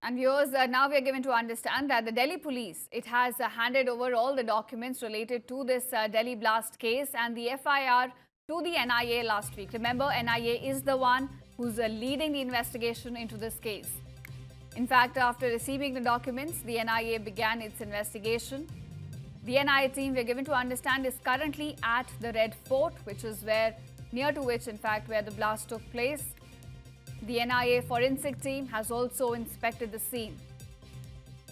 And viewers, now we are given to understand that the Delhi police, it has handed over all the documents related to this Delhi blast case and the FIR to the NIA last week. Remember, NIA is the one who's leading the investigation into this case. In fact, after receiving the documents, the NIA began its investigation. The NIA team, we're given to understand, is currently at the Red Fort, which is near to which, in fact, where the blast took place. The NIA forensic team has also inspected the scene.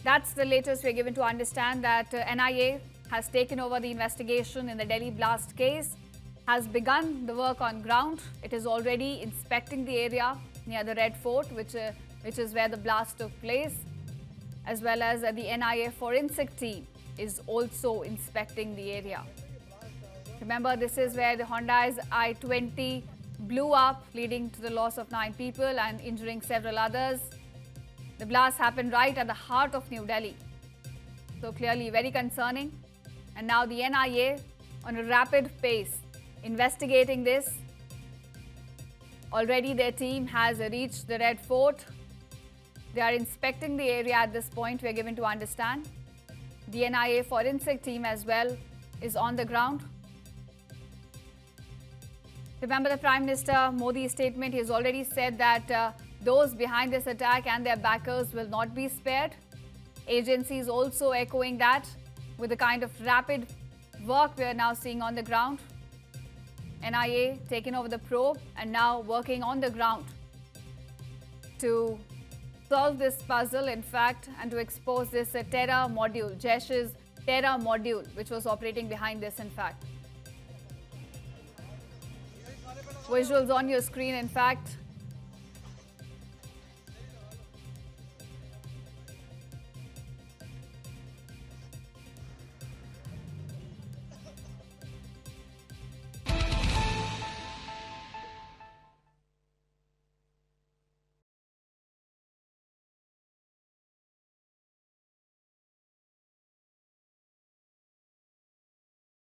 That's the latest we're given to understand, that NIA has taken over the investigation in the Delhi blast case, has begun the work on ground. It is already inspecting the area near the Red Fort, which is where the blast took place, as well as the NIA forensic team is also inspecting the area. Remember, this is where the Hyundai's i20 blew up, leading to the loss of 9 people and injuring several others. The blast happened right at the heart of New Delhi. So clearly very concerning. And now the NIA, on a rapid pace, investigating this. Already their team has reached the Red Fort. They are inspecting the area at this point, we are given to understand. The NIA forensic team as well is on the ground. Remember the Prime Minister Modi's statement. He has already said that those behind this attack and their backers will not be spared. Agencies also echoing that with the kind of rapid work we are now seeing on the ground. NIA taking over the probe and now working on the ground to solve this puzzle, in fact, and to expose this terror module, Jaish's terror module, which was operating behind this, in fact. Visuals on your screen, in fact,